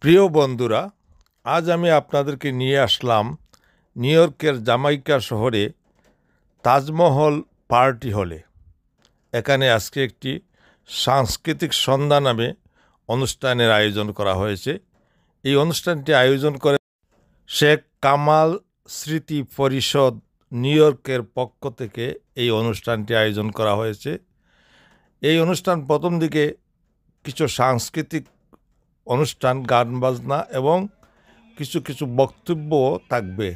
প্রিয় বন্ধুরা, আজ আমি আপনাদেরকে নিয়ে আসলাম নিউ ইয়র্কের জামাইকা শহরে তাজমহল পার্টি হলে। এখানে আজকে একটি সাংস্কৃতিক সন্ধ্যা নামে অনুষ্ঠানের আয়োজন করা হয়েছে। এই অনুষ্ঠানটি আয়োজন করে শেখ কামাল স্মৃতি পরিষদ নিউ ইয়র্কের পক্ষ থেকে এই অনুষ্ঠানটি আয়োজন করা হয়েছে। এই অনুষ্ঠান প্রথম দিকে কিছু সাংস্কৃতিক অনুষ্ঠান, গান বাজনা এবং কিছু কিছু বক্তব্য থাকবে।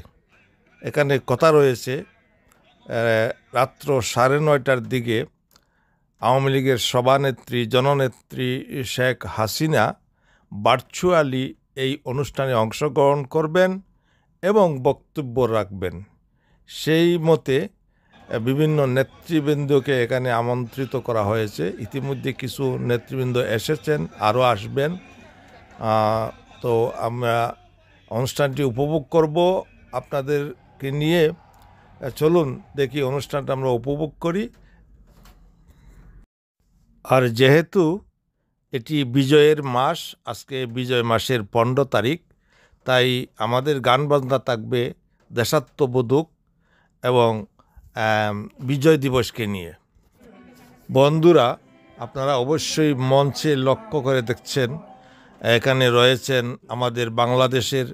এখানে কথা রয়েছে রাত্র 9:30টার দিকে আওয়ামী লীগের সভানেত্রী জননেত্রী শেখ হাসিনা ভার্চুয়ালি এই অনুষ্ঠানে অংশগ্রহণ করবেন এবং বক্তব্য রাখবেন। সেই মতে বিভিন্ন নেতৃবৃন্দকে এখানে আমন্ত্রিত করা হয়েছে। ইতিমধ্যে কিছু নেতৃবৃন্দ এসেছেন, আরও আসবেন। তো আমরা অনুষ্ঠানটি উপভোগ করব আপনাদেরকে নিয়ে। চলুন দেখি অনুষ্ঠানটা আমরা উপভোগ করি। আর যেহেতু এটি বিজয়ের মাস, আজকে বিজয় মাসের 15 তারিখ, তাই আমাদের গান বাজনা থাকবে দেশাত্মবোধক এবং বিজয় দিবসকে নিয়ে। বন্ধুরা, আপনারা অবশ্যই মঞ্চে লক্ষ্য করে দেখছেন, এখানে রয়েছেন আমাদের বাংলাদেশের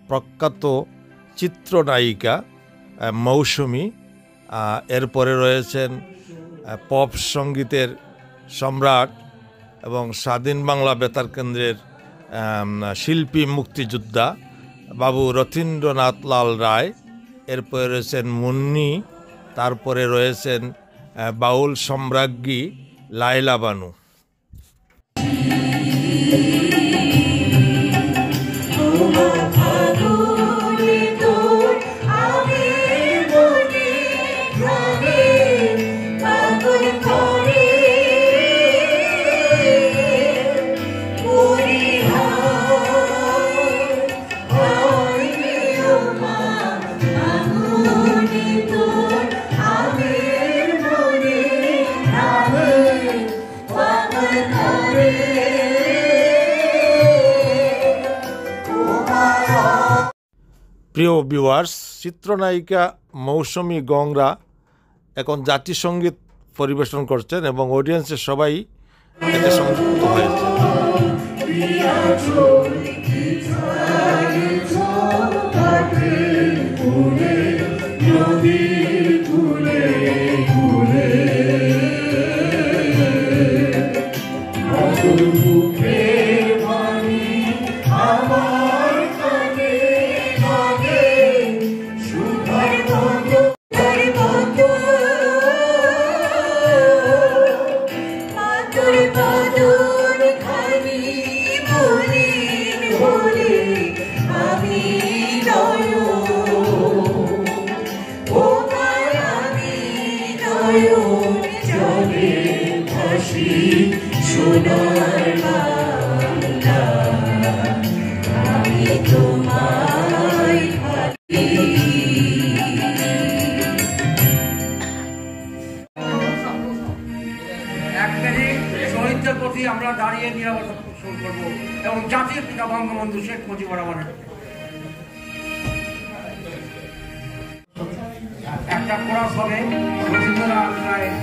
প্রখ্যাত চিত্রনায়িকা মৌসুমী, এরপরে রয়েছেন পপ সঙ্গীতের সম্রাট এবং স্বাধীন বাংলা বেতার কেন্দ্রের শিল্পী মুক্তিযোদ্ধা বাবু রথীন্দ্রনাথ লাল রায়, এরপরে রয়েছেন মুন্নি, তারপরে রয়েছেন বাউল সম্রাজ্ঞী লায়লা বানু। প্রিয় ভিউয়ার্স, চিত্রনায়িকা মৌসুমী গংরা এখন জাতীয় সঙ্গীত পরিবেশন করছেন এবং অডিয়েন্সের সবাই এতে সংযুক্ত হয়েছে। শহীদদের প্রতি আমরা দাঁড়িয়ে নিরাপত্তা প্রদর্শন করব এবং জাতির পিতা বঙ্গবন্ধু শেখ মুজিবুর রহমানের একটা কোরাস হবে রবীন্দ্রনাথ রায়ের।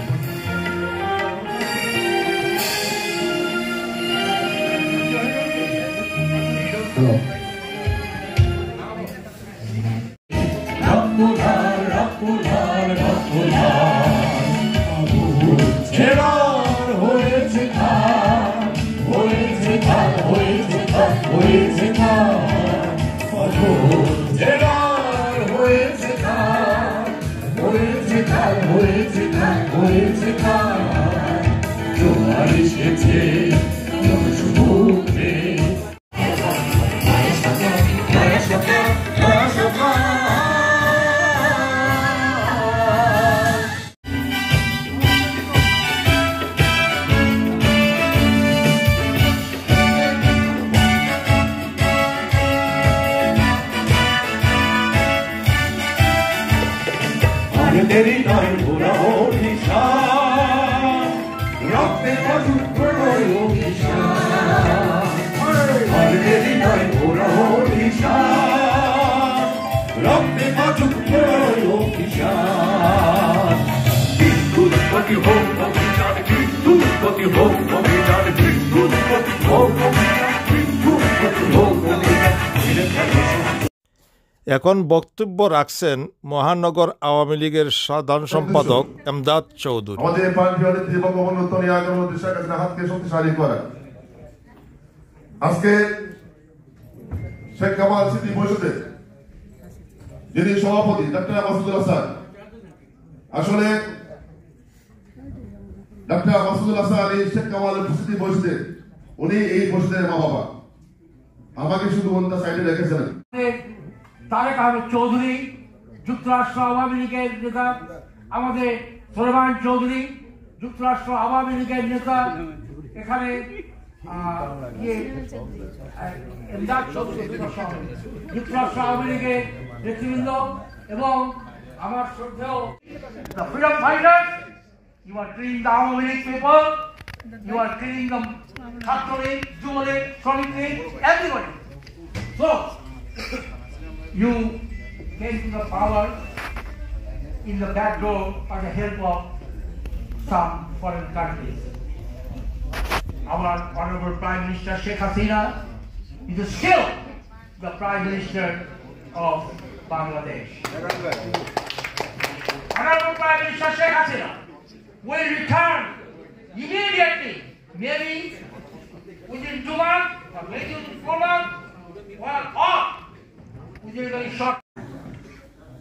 तेरी नयन बुरा हो निशान रखते मधुर प्रणय निशान तेरी नयन গতি হোক অভিযান বিদ্যুৎ গতি হোক অভিযান বিদ্যুৎ গতি হোক অভিযান বিদ্যুৎ গতি হোক অভিযান ছিঁড়ে ফেলো এখন বক্তব্য রাখছেন মহানগর আওয়ামী লীগের সাধারণ সম্পাদক এমদাদ চৌধুরী। আমাদের প্রাণপ্রিয় নেত্রী বঙ্গবন্ধু তনয়া জননেত্রী শেখ হাসিনার হাতকে শক্তিশালী করা। আজকে শেখ কামাল স্মৃতি পরিষদের যিনি সভাপতি ডক্টর মাসুদুল হাসান, আসলে ডক্টর মাসুদুল হাসান এই শেখ কামাল স্মৃতি পরিষদের উনি এই পরিষদের মা বাবা। আমাকে শুধু অন্য সাইডে রেখেছিলেন। তারেক আহমেদ চৌধুরী যুক্তরাষ্ট্র আওয়ামী লীগের নেতা, আমাদের সুলেমান চৌধুরী যুক্তরাষ্ট্র আওয়ামী লীগের নেতা, এখানে এমদাদ চৌধুরী যুক্তরাষ্ট্র আওয়ামী লীগের নেতৃবৃন্দ এবং আমার শ্রদ্ধেয় the freedom fighters. You are killing the Awami League people, you are killing the Chhatro League, Jubo League, Shramik League, everybody. So you came to the power in the back door by the help of some foreign countries. Our Honorable Prime Minister Sheikh Hasina is still the Prime Minister of Bangladesh. Honorable Prime Minister Sheikh Hasina will return immediately, maybe within 2 months or maybe within 4 months, or within very short.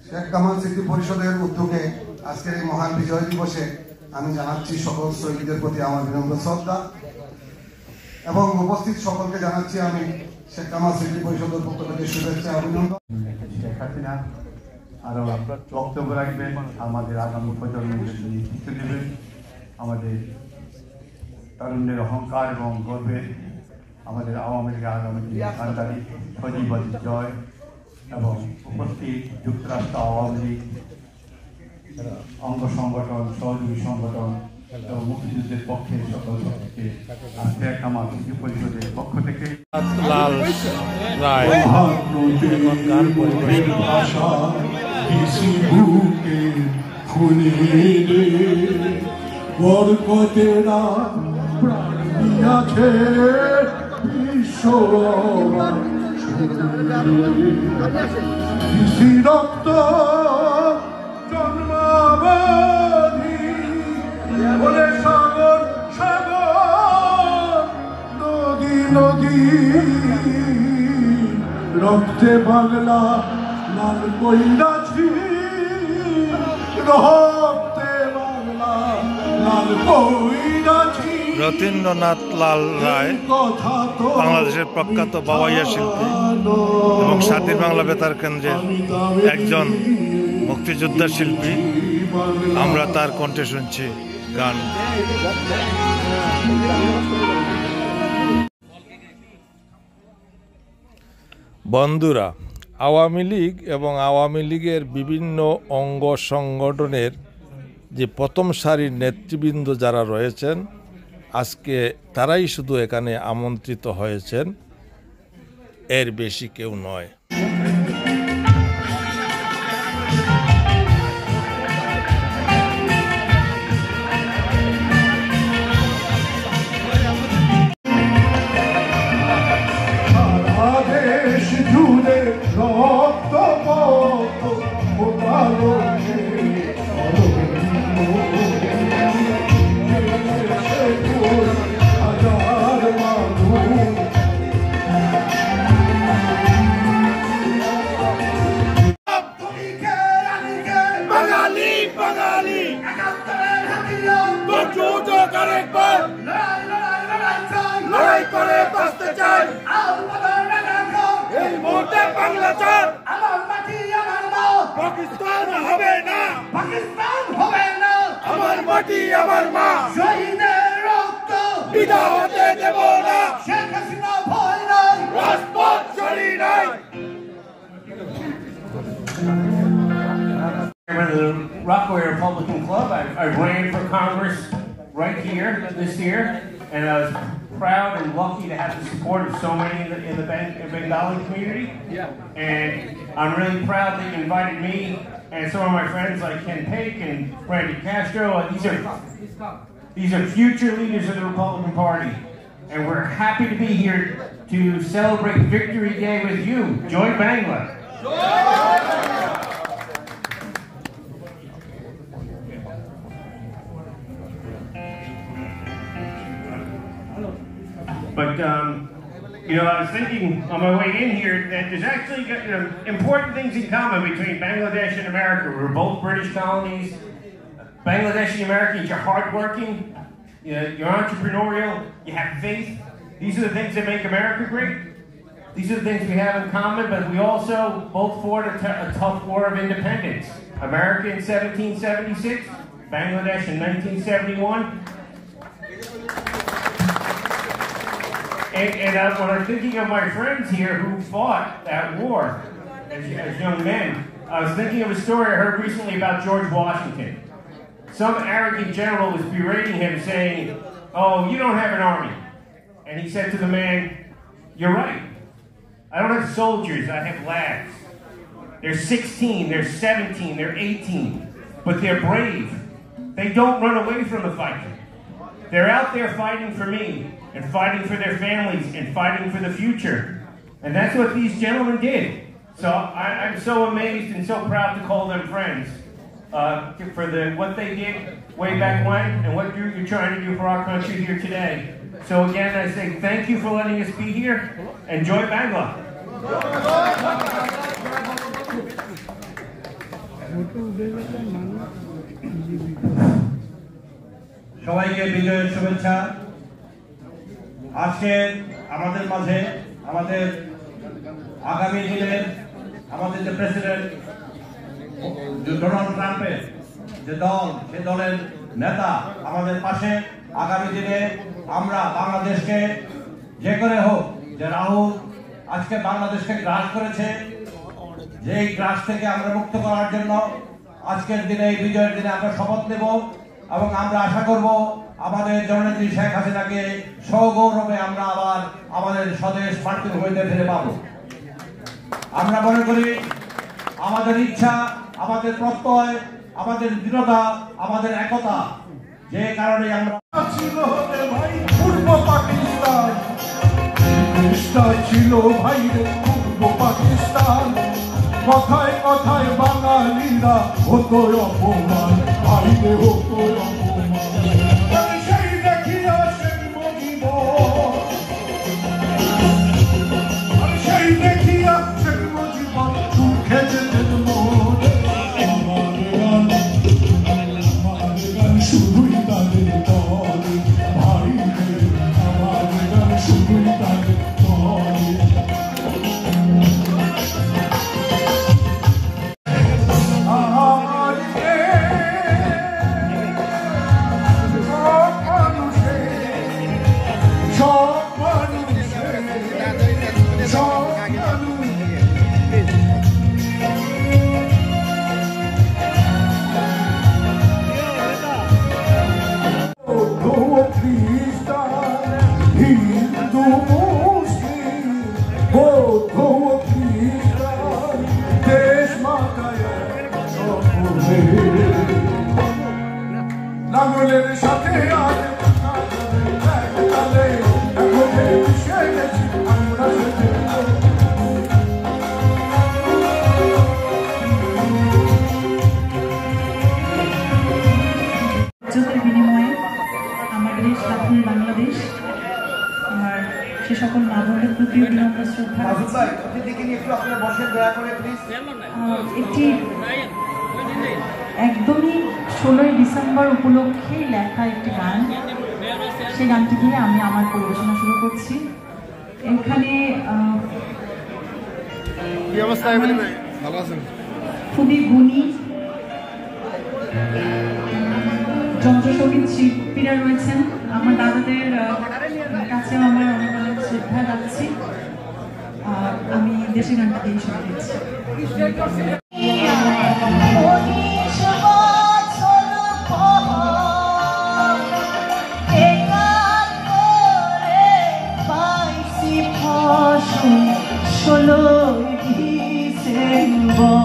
Sheikh Kamal স্মৃতি পরিষদের উদ্যোগে আজকের এই মহান বিজয় দিবসে আমি জানাচ্ছি সকল শহীদদের প্রতি আমার বিনম্র শ্রদ্ধা এবং উপস্থিত সকলকে জানাচ্ছি আমি শেখ কামাল স্মৃতি পরিষদের পক্ষ থেকে শুভেচ্ছা অভিনন্দন। শেখ হাসিনা আরো বক্তব্য রাখবেন, আমাদের আগামী প্রজন্মের নেতৃত্ব দেবেন, আমাদের তরুণদের অহংকার এবং গর্বের আমাদের আওয়ামী লীগের আগামী সরকারি সজীবী জয় এবং উপস্থিত যুক্তরাষ্ট্র আওয়ামী লীগ অঙ্গ সংগঠন, সহযোগী সংগঠন এবং মুক্তিযুদ্ধের পক্ষে সকল শক্তিকে শেখ কামাল স্মৃতি পরিষদের পক্ষ থেকে লাল রায় গান পরিবেশন বরকতেরা প্রাণ দিয়াছে বিশ্ব রক্ত জন্মাবধি বলে সাগর সাগর নদী নদী রক্তে বাংলা লাল কইরাছি রক্তে বাংলা লাল কইরাছি। রতীন্দ্রনাথ লাল রায় বাংলাদেশের প্রখ্যাত বাওয়াইয়া শিল্পী এবং স্বাধীন বাংলা বেতার কেন্দ্রের একজন মুক্তিযোদ্ধা শিল্পী। আমরা তার কণ্ঠে শুনছি গান। বন্ধুরা, আওয়ামী লীগ এবং আওয়ামী লীগের বিভিন্ন অঙ্গ সংগঠনের যে প্রথম সারির নেতৃবৃন্দ যারা রয়েছেন, আজকে তারাই শুধু এখানে আমন্ত্রিত হয়েছেন, এর বেশি কেউ নয়। লড়াই করে বাঁচতে চাই, এই মুহূর্তে বাংলা চাই, আমার মাটি আমার মা, পাকিস্তান হবে না, পাকিস্তান হবে না, আমার মাটি আমার মা, শহীদের রক্ত বিধা হতে দেব না, শেখ হাসিনা ভয় নাই, রাজপথ চলি নাই। Chairman of the Rockaway Republican Club. I ran for Congress right here this year, and I was proud and lucky to have the support of so many in the Bengali community. And I'm really proud that you invited me and some of my friends like Ken Paik and Randy Castro. These are future leaders of the Republican Party, and we're happy to be here to celebrate Victory Day with you. Joy Bangla. But, you know, I was thinking on my way in here that there's actually important things in common between Bangladesh and America. We're both British colonies. Bangladeshi Americans, you're hardworking, you're entrepreneurial, you have faith. These are the things that make America great. These are the things we have in common, but we also both fought a tough war of independence. America in 1776, Bangladesh in 1971. And when I'm thinking of my friends here who fought that war as young men, I was thinking of a story I heard recently about George Washington. Some arrogant general was berating him, saying, "Oh, you don't have an army." And he said to the man, "You're right. I don't have soldiers, I have lads. They're 16, they're 17, they're 18, but they're brave. They don't run away from the fight. They're out there fighting for me, and fighting for their families, and fighting for the future." And that's what these gentlemen did. So I'm so amazed and so proud to call them friends for what they did way back when, and what you're trying to do for our country here today. So again, I say thank you for letting us be here. Enjoy Bangla. সবাইকে বিজয়ের শুভেচ্ছা। আজকে আমাদের মাঝে আমাদের আগামী দিনের আমাদের যে প্রেসিডেন্ট ডোনাল্ড ট্রাম্পের যে দল, সে দলের নেতা আমাদের পাশে। আগামী দিনে আমরা বাংলাদেশকে যে করে হোক, যে রাহুল আজকে বাংলাদেশকে গ্রাস করেছে, যেই গ্রাস থেকে আমরা মুক্ত করার জন্য আজকের দিনে, এই বিজয়ের দিনে আমরা শপথ নেব, এবং আমরা আশা করব আমাদের জননেত্রী শেখ হাসিনাকে সগৌরবে আমরা আবার আমাদের স্বদেশ মাতৃভূমিতে ফিরে পাব। আমরা মনে করি আমাদের ইচ্ছা, আমাদের প্রত্যয়, আমাদের দৃঢ়তা, আমাদের একতা, যে কারণে আমরা ছিল ভাই পূর্ব পাকিস্তান, দেশটা ছিল ভাই রে পূর্ব পাকিস্তান। কথায় কথায় বাঙালিরা হতো অপমান, ভাই রে হতো অপমান। সেই দেখিয়া শেখ মুজিব, সেই দেখিয়া শেখ মুজিব সুখে যেতেন মন। আমার গান শুধুই তাদের তরে, ভাই রে আমার গান শুধুই তাদের তরে। লাঙ্গলের সাথে আগে বিনিময়ে আমাদের এই স্বাধীন বাংলাদেশ, আর সে সকল মা বোনদের প্রতি বিনম্র শ্রদ্ধা। একটি একদমই 16ই ডিসেম্বর উপলক্ষে লেখা একটি গান, সেই গানটি দিয়ে আমি আমার পরিবেশনা শুরু করছি। এখানে খুবই গুণী যন্ত্রসঙ্গীত শিল্পীরা রয়েছেন। আমার দাদাদের কাছে আমার অনেক অনেক শ্রদ্ধা রাখছি। আমি দেশের গানটা দিয়ে শুরু করছি। Solo December,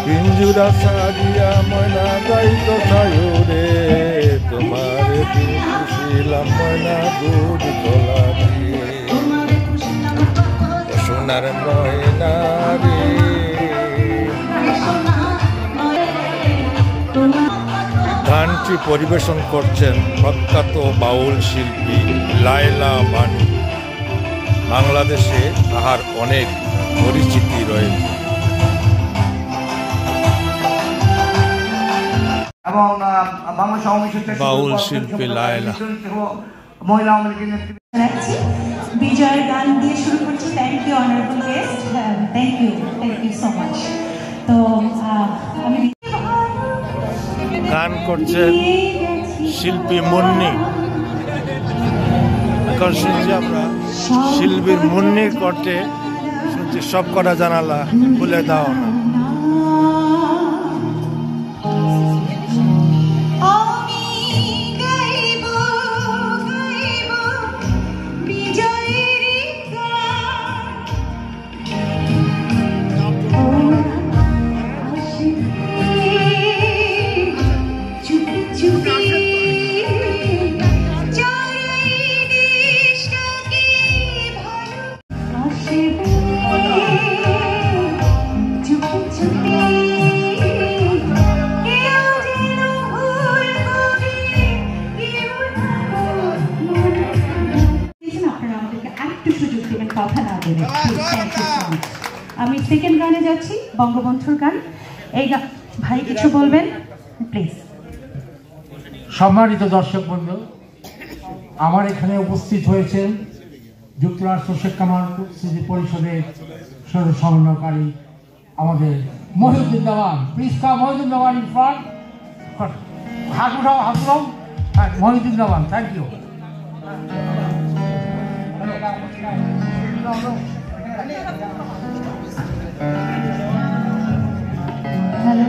পিঞ্জুরা সারিয়া ময়না যাইত সায়রে তোমারে খুশিলাম ময়না দুধ তোলা দিয়ে সোনার ময়না রে। গানটি পরিবেশন করছেন প্রখ্যাত বাউল শিল্পী লায়লা বানু। বাংলাদেশে তাহার অনেক পরিচিতি রয়েছে। এবং বাংলা সমাবেশ বাউল শিল্পী লায়লা মহিলা আওয়ামী লীগের বিজয়ের গান দিয়ে শুরু করছি। Thank you honourable guest, thank you so much. তো আমি গান করছেন শিল্পী মুন্নি। এখন শুনছি আমরা শিল্পীর মুন্নির কণ্ঠে শুনছি সব কটা জানালা খুলে দাও না। আমি সেকেন্ড গানে যাচ্ছি, বঙ্গবন্ধুর গান। এই ভাই কিছু বলবেন প্লিজ। সম্মানিত দর্শক বন্ধু, আমার এখানে উপস্থিত হয়েছেন যুক্তরাষ্ট্র শেখ কামাল স্মৃতি পরিষদের সমন্বয়কারী আমাদের Mohiuddin Dewan. Please come Mohiuddin Dewan in front. হাত উঠাও, হাত উঠাও। হ্যাঁ, Mohiuddin Dewan, thank you. Hello,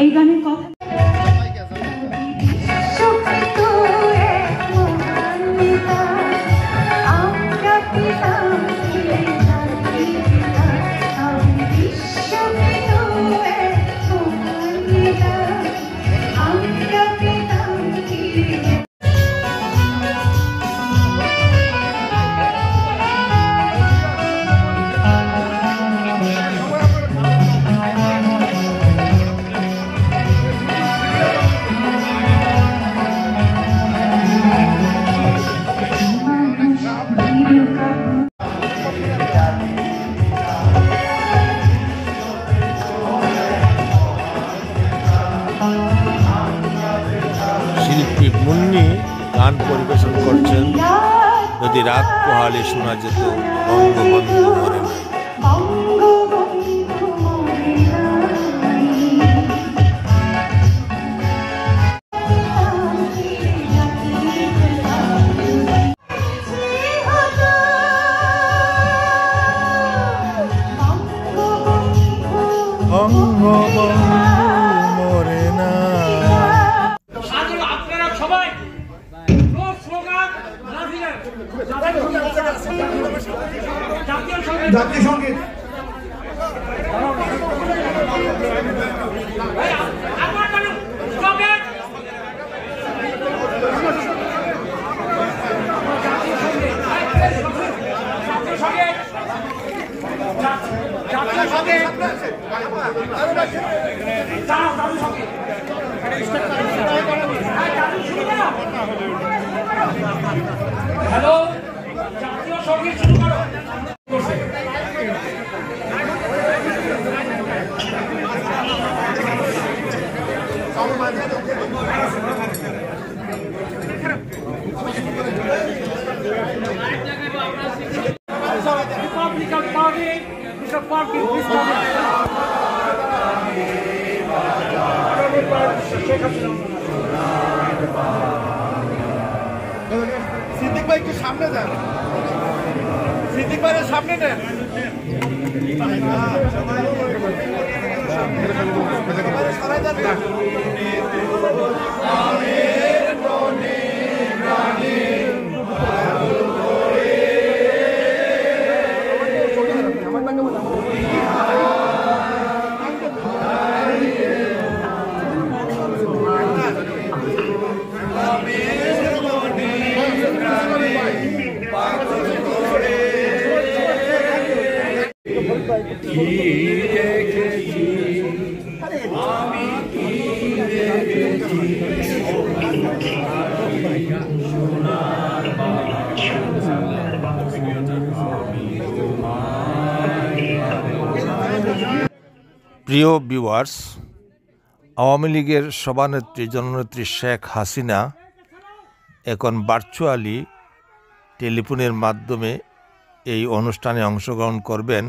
এই গানের কথা শিল্পী মুন্নি গান পরিবেশন করছেন যদি রাত পোহালে শোনা যেত বঙ্গবন্ধু মরে নাই। Republican Party, Mr. Party, please come in. Siddique ভাই একটু সামনে যান, সিদ্দিক ভাইয়ের সামনে নেন। সবাই যান না। প্রিয় ভিউয়ার্স, আওয়ামী লীগের সভানেত্রী জননেত্রী শেখ হাসিনা এখন ভার্চুয়ালি টেলিফোনের মাধ্যমে এই অনুষ্ঠানে অংশগ্রহণ করবেন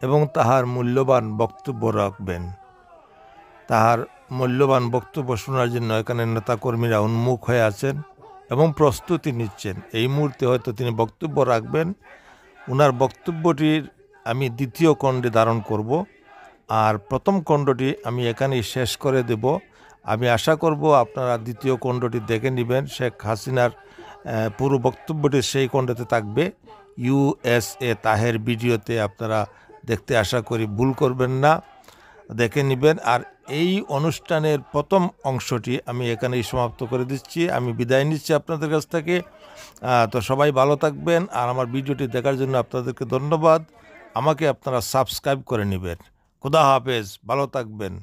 এবং তাহার মূল্যবান বক্তব্য রাখবেন। তাহার মূল্যবান বক্তব্য শোনার জন্য এখানে নেতাকর্মীরা উন্মুখ হয়ে আছেন এবং প্রস্তুতি নিচ্ছেন। এই মুহূর্তে হয়তো তিনি বক্তব্য রাখবেন। ওনার বক্তব্যটির আমি দ্বিতীয় খণ্ডে ধারণ করব, আর প্রথম খণ্ডটি আমি এখানেই শেষ করে দেব। আমি আশা করব আপনারা দ্বিতীয় খণ্ডটি দেখে নেবেন। শেখ হাসিনার পুরো বক্তব্যটি সেই খণ্ডতে থাকবে। USA তাহের ভিডিওতে আপনারা দেখতে আশা করি ভুল করবেন না, দেখে নেবেন। আর এই অনুষ্ঠানের প্রথম অংশটি আমি এখানেই সমাপ্ত করে দিচ্ছি। আমি বিদায় নিচ্ছি আপনাদের কাছ থেকে। তো সবাই ভালো থাকবেন, আর আমার ভিডিওটি দেখার জন্য আপনাদেরকে ধন্যবাদ। আমাকে আপনারা সাবস্ক্রাইব করে নেবেন। খুদা হাফেজ, ভালো থাকবেন।